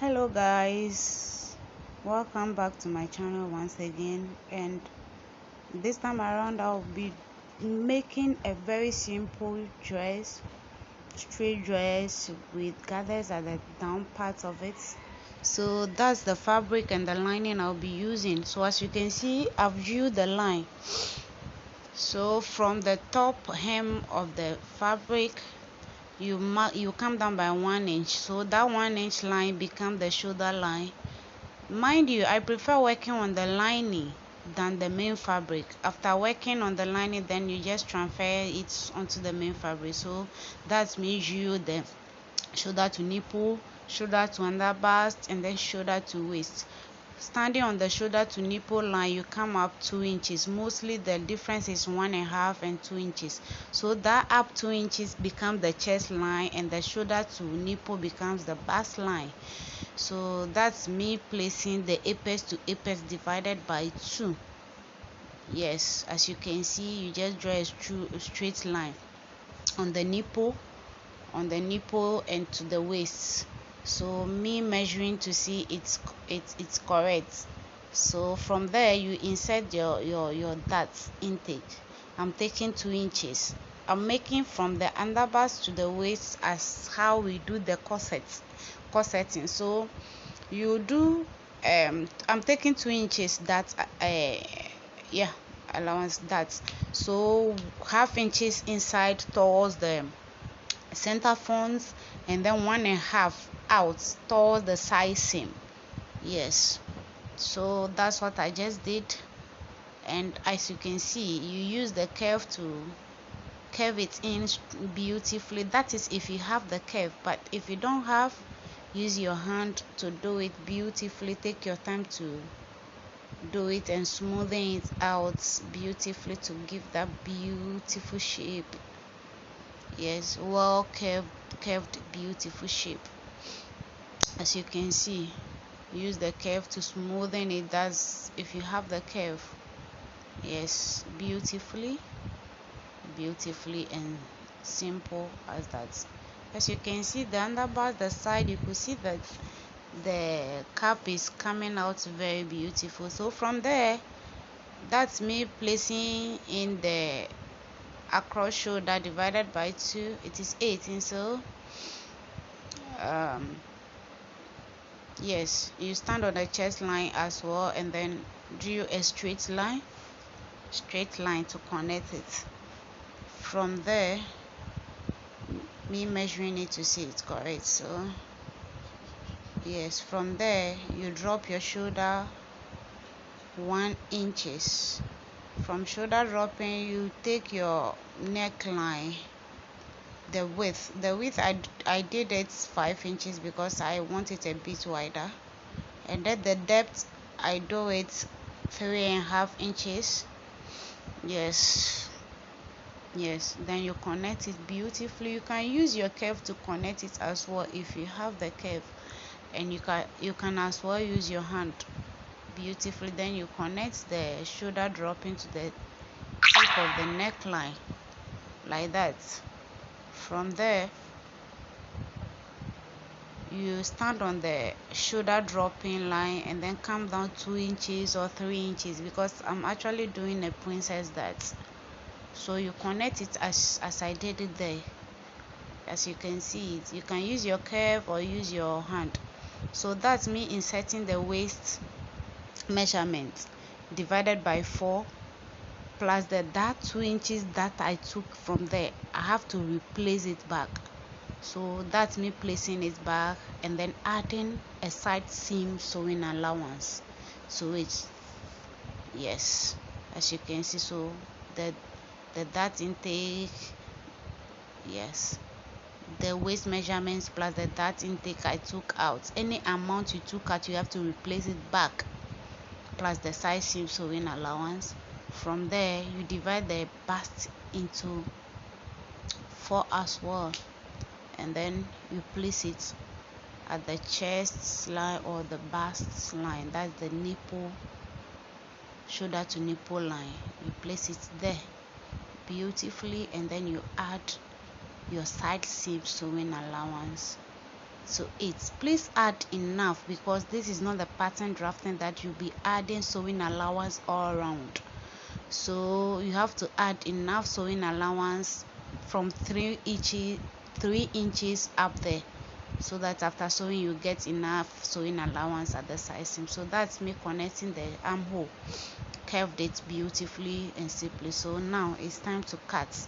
Hello guys, welcome back to my channel once again, and this time around I'll be making a very simple dress, straight dress with gathers at the down part of it. So that's the fabric and the lining I'll be using. So as you can see, I've drew the line. So from the top hem of the fabric, you come down by 1 inch, so that 1 inch line becomes the shoulder line. Mind you, I prefer working on the lining than the main fabric. After working on the lining, then you just transfer it onto the main fabric. So that means you the shoulder to nipple, shoulder to under bust, and then shoulder to waist. Standing on the shoulder to nipple line, you come up 2 inches. Mostly the difference is 1.5 and 2 inches. So that up 2 inches becomes the chest line, and the shoulder to nipple becomes the bust line. So that's me placing the apex to apex divided by 2. Yes, as you can see, you just draw a straight line on the nipple, and to the waist. So me measuring to see it's correct. So from there you insert your dart intake. I'm taking 2 inches. I'm making from the underbust to the waist as how we do the corseting. So you do I'm taking 2 inches, that yeah, allowance that. So half inches inside towards the center fonts, and then 1.5 out towards the side seam. Yes, so that's what I just did. And as you can see, you use the curve to curve it in beautifully. That is if you have the curve, but if you don't have, use your hand to do it beautifully. Take your time to do it and smoothing it out beautifully to give that beautiful shape. Yes, well curved beautiful shape. As you can see, use the curve to smoothen it. That's if you have the curve. Yes, beautifully and simple as that. As you can see, the underbust, the side, you could see that the cap is coming out very beautiful. So from there, that's me placing in the across shoulder divided by 2. It is 18. So yes, you stand on the chest line as well, and then draw a straight line to connect it. From there, me measuring it to see it's correct. So yes, from there you drop your shoulder 1 inches. From shoulder dropping, you take your neckline, the width I did it 5 inches because I want it a bit wider, and then the depth I do it 3.5 inches. Yes, then you connect it beautifully. You can use your curve to connect it as well if you have the curve, and you can as well use your hand beautifully. Then you connect the shoulder dropping to the tip of the neckline like that. From there, you stand on the shoulder dropping line and then come down 2 inches or 3 inches because I'm actually doing a princess dart. So you connect it as I did it there. As you can see it, you can use your curve or use your hand. So that's me inserting the waist measurement divided by 4 plus that 2 inches that I took from there. I have to replace it back. So that's me placing it back and then adding a side seam sewing allowance. So it's, yes, as you can see, so the dart intake, yes, the waist measurements plus the dart intake I took out. Any amount you took out, you have to replace it back plus the side seam sewing allowance. From there, you divide the bust into 4 as well, and then you place it at the chest line or the bust line. That's the nipple, shoulder to nipple line. You place it there beautifully, and then you add your side seam sewing allowance. to it. Please add enough, because this is not the pattern drafting that you'll be adding sewing allowance all around. So you have to add enough sewing allowance from 3 inches up there, so that after sewing you get enough sewing allowance at the side seam. So that's me connecting the armhole, curved it beautifully and simply. So now it's time to cut.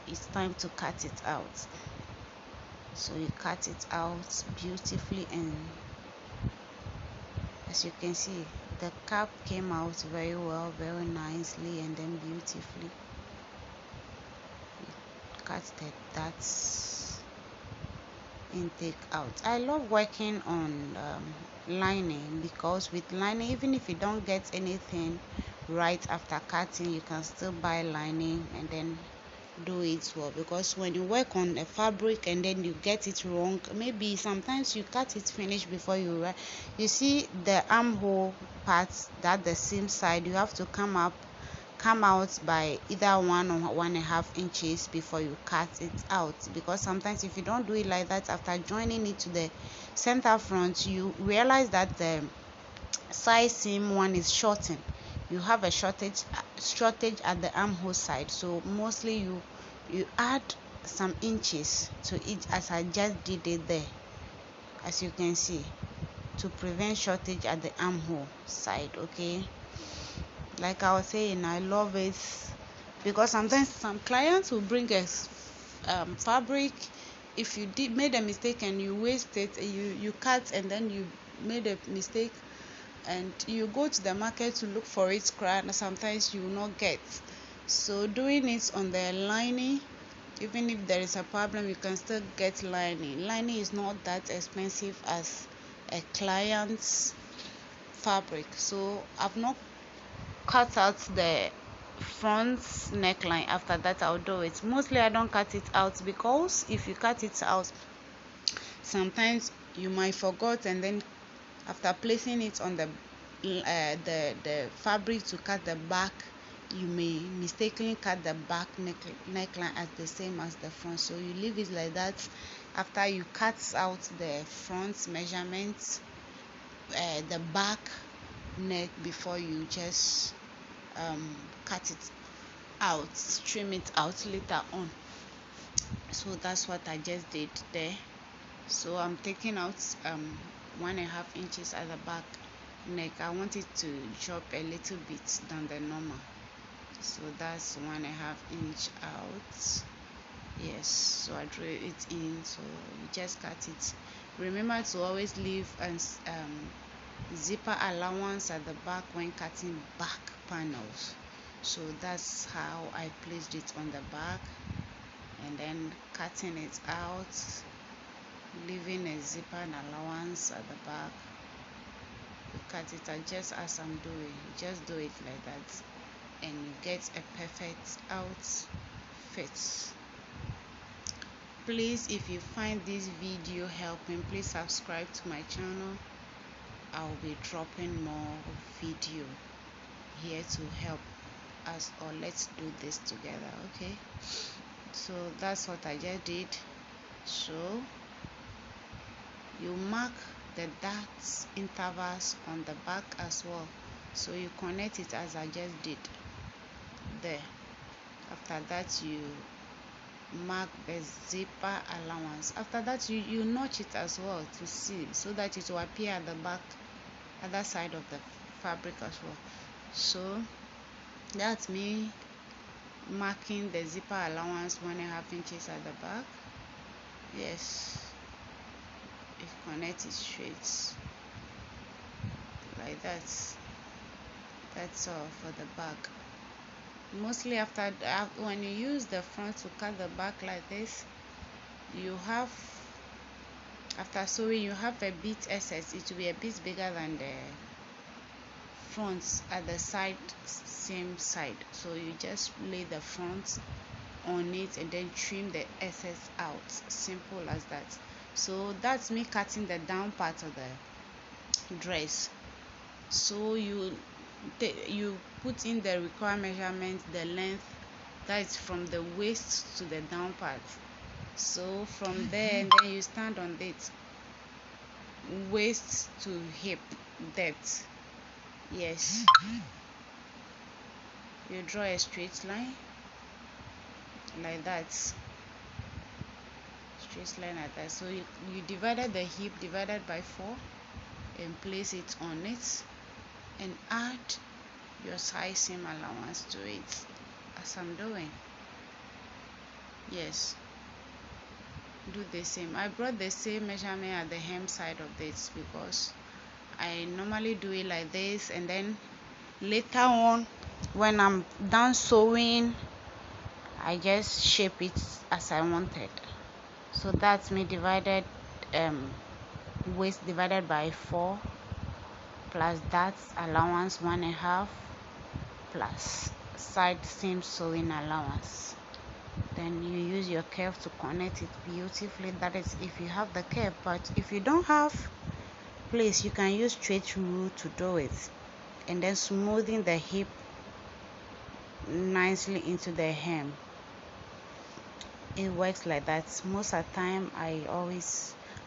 It's time to cut it out. So you cut it out beautifully, and as you can see, the cap came out very well, very nicely, and then beautifully. Cut that intake out. I love working on lining, because with lining, even if you don't get anything right after cutting, you can still buy lining and then do it well. Because when you work on a fabric and then you get it wrong, maybe sometimes you cut it finished before you see the armhole parts, that the seam side, you have to come out by either 1 or 1.5 inches before you cut it out. Because sometimes if you don't do it like that, after joining it to the center front, you realize that the side seam one is shortened. You have a shortage at the armhole side. So mostly you add some inches to it, as I just did it there, as you can see, to prevent shortage at the armhole side. Okay, like I was saying, I love it, because sometimes some clients will bring us fabric. If you made a mistake and you waste it, you cut and then you made a mistake, and you go to the market to look for it, and sometimes you will not get. So doing it on the lining, even if there is a problem, you can still get lining. Lining is not that expensive as a client's fabric. So I've not cut out the front neckline. After that, I'll do it. Mostly I don't cut it out, because if you cut it out, sometimes you might forget, and then after placing it on the fabric to cut the back, you may mistakenly cut the back neckline as the same as the front. So you leave it like that. After you cut out the front measurements, the back neck, before you just cut it out, trim it out later on. So that's what I just did there. So I'm taking out 1.5 inches at the back neck. I want it to drop a little bit than the normal. So that's 1.5 inch out. Yes, so I drew it in. So you just cut it. Remember to always leave a zipper allowance at the back when cutting back panels. So that's how I placed it on the back, and then cutting it out, leaving a zipper allowance at the back. You cut it out just as I'm doing. Just do it like that, and you get a perfect outfit. Please, if you find this video helping, please subscribe to my channel. I'll be dropping more video here to help us, or let's do this together. Okay, so that's what I just did. So you mark the darts intervals on the back as well, so you connect it as I just did there. After that, you mark the zipper allowance. After that, you notch it as well to see, so that it will appear at the back, other side of the fabric as well. So that's me marking the zipper allowance 1.5 inches at the back. Yes, you connect it straight like that. That's all for the back. Mostly after when you use the front to cut the back like this, you have, after sewing, you have a bit excess. It will be a bit bigger than the front at the side seam side. So you just lay the front on it and then trim the excess out. Simple as that. So that's me cutting the down part of the dress. So you put in the required measurement, the length, that is from the waist to the down part. So from there, and then you stand on it, waist to hip depth. Yes, you draw a straight line like that, straight line like that. So you divided the hip divided by 4 and place it on it, and add your side seam allowance to it as I'm doing. Yes, do the same. I brought the same measurement at the hem side of this because I normally do it like this, and then later on when I'm done sewing, I just shape it as I wanted. So that's me divided, waist divided by 4 plus that allowance 1.5 plus side seam sewing allowance. Then you use your curve to connect it beautifully. That is if you have the curve, but if you don't have place, you can use straight rule to do it, and then smoothing the hip nicely into the hem. It works like that. Most of the time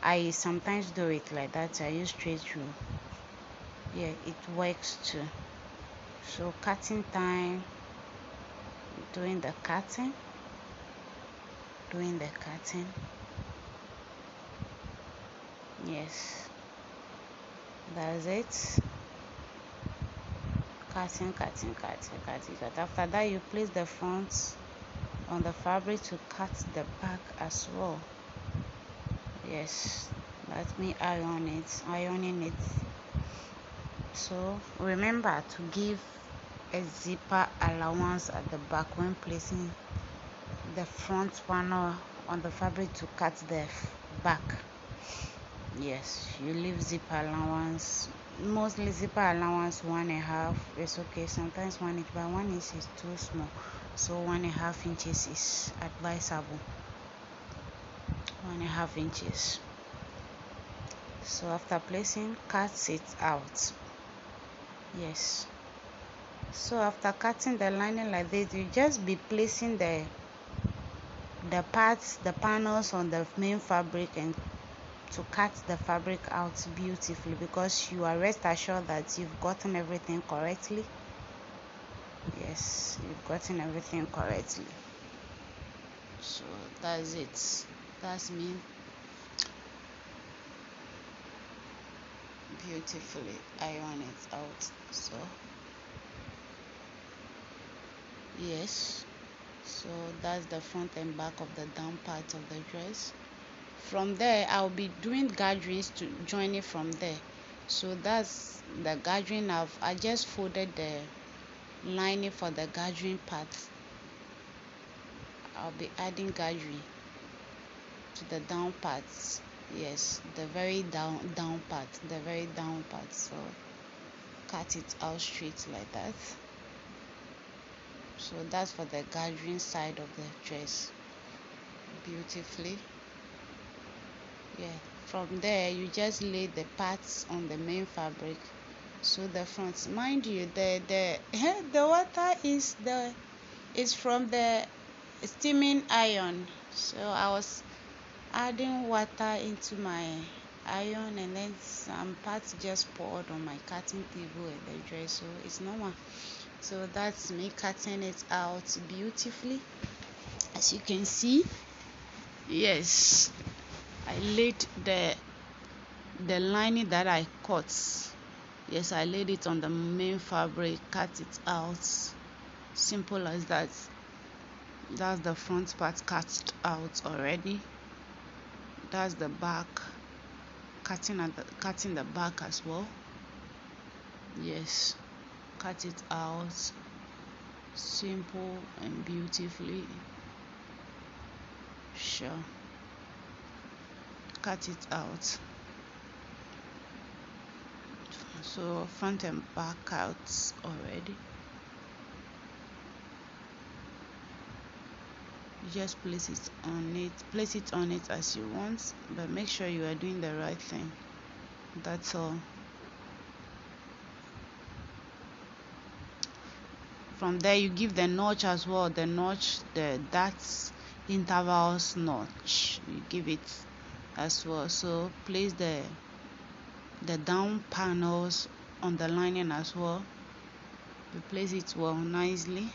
I sometimes do it like that. I use straight rule. Yeah, it works too. So cutting time, doing the cutting, yes, that's it. Cutting. After that, you place the front on the fabric to cut the back as well. Yes, let me ironing it. So remember to give a zipper allowance at the back when placing the front panel on the fabric to cut the back. Yes, you leave zipper allowance, mostly zipper allowance 1.5 is okay. Sometimes 1 inch, but 1 inch is too small, so 1.5 inches is advisable. 1.5 inches. So after placing, cut it out. Yes, so after cutting the lining like this, you just be placing the parts, the panels on the main fabric, and to cut the fabric out beautifully, because you are rest assured that you've gotten everything correctly. Yes, you've gotten everything correctly. So that's it. That's me beautifully iron it out. So yes, so that's the front and back of the down part of the dress. From there, I'll be doing gatherings to join it from there. So that's the gathering. I just folded the lining for the gathering part. I'll be adding gathering to the down parts. Yes, the very down part, so cut it out straight like that. So that's for the gathering side of the dress beautifully. Yeah, from there you just lay the parts on the main fabric. So the front, mind you, the the water is from the steaming iron. So I was adding water into my iron, and then some parts just poured on my cutting table and the dress, so it's normal. So that's me cutting it out beautifully, as you can see. Yes, I laid the lining that I cut. Yes, I laid it on the main fabric, cut it out. Simple as that. That's the front part cut out already. That's the back, cutting the back as well. Yes, cut it out, simple and beautifully. Sure, cut it out. So front and back out already. You just place it on it as you want, but make sure you are doing the right thing. That's all. From there, you give the notch as well. The notch, that's intervals notch, you give it as well. So place the down panels on the lining as well. You place it well, nicely.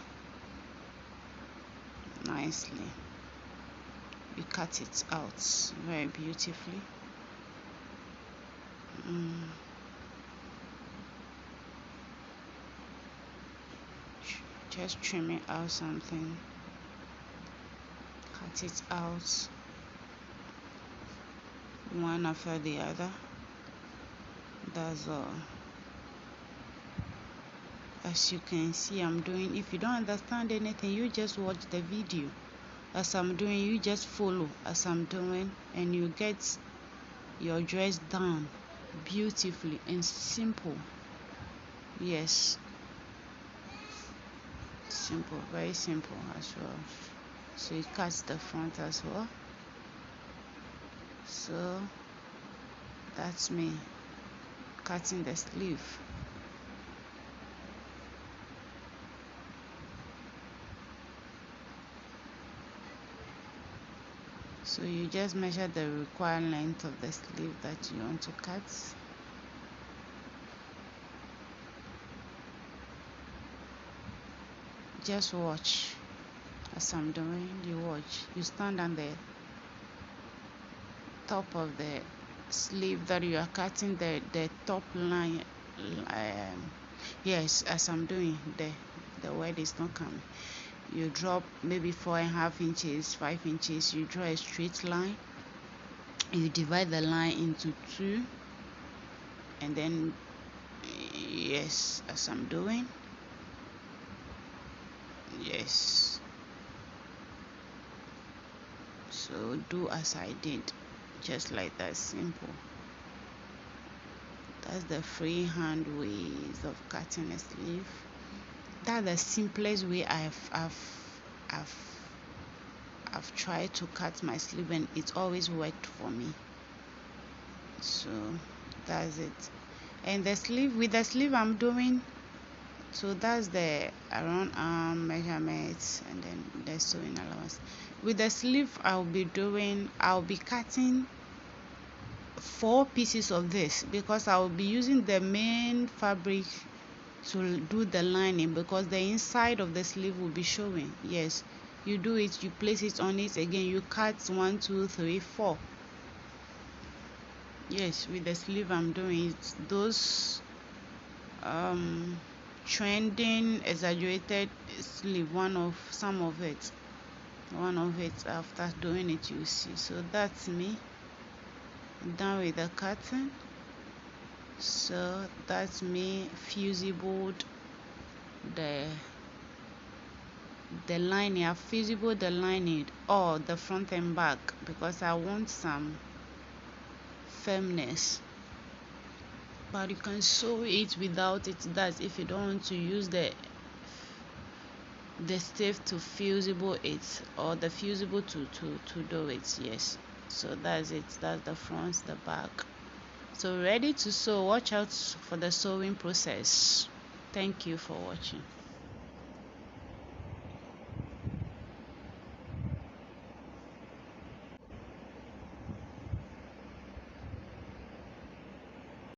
You cut it out very beautifully. Just trimming out something, cut it out one after the other. That's all. As you can see, I'm doing. If you don't understand anything, you just watch the video as I'm doing. You just follow as I'm doing, and you get your dress done beautifully and simple. Yes, simple, very simple as well. So it cuts the front as well. So that's me cutting the sleeve. So you just measure the required length of the sleeve that you want to cut. Just watch as I'm doing. You watch. You stand on the top of the sleeve that you are cutting, the top line. Yes, as I'm doing, the word is not coming. You drop maybe 4.5 inches, 5 inches. You draw a straight line. You divide the line into 2, and then yes, as I'm doing. Yes, so do as I did, just like that, simple. That's the freehand ways of cutting a sleeve. That's the simplest way I've tried to cut my sleeve, and it always worked for me. So that's it. And the sleeve, with the sleeve I'm doing, so that's the around arm measurements, and then the sewing allowance. With the sleeve I'll be cutting 4 pieces of this, because I'll be using the main fabric to do the lining, because the inside of the sleeve will be showing. Yes, you do it, you place it on it again, you cut 1, 2, 3, 4. Yes, with the sleeve I'm doing it. Those trending exaggerated sleeve, some of it after doing it, you see. So that's me done with the cutting. So that's me fusible the lining. I've fusible the lining, or the front and back, because I want some firmness. But you can sew it without it. That's if you don't want to use the stiff to fusible it, or the fusible to do it. Yes, so that's it. That's the front, the back. So ready to sew. Watch out for the sewing process. Thank you for watching.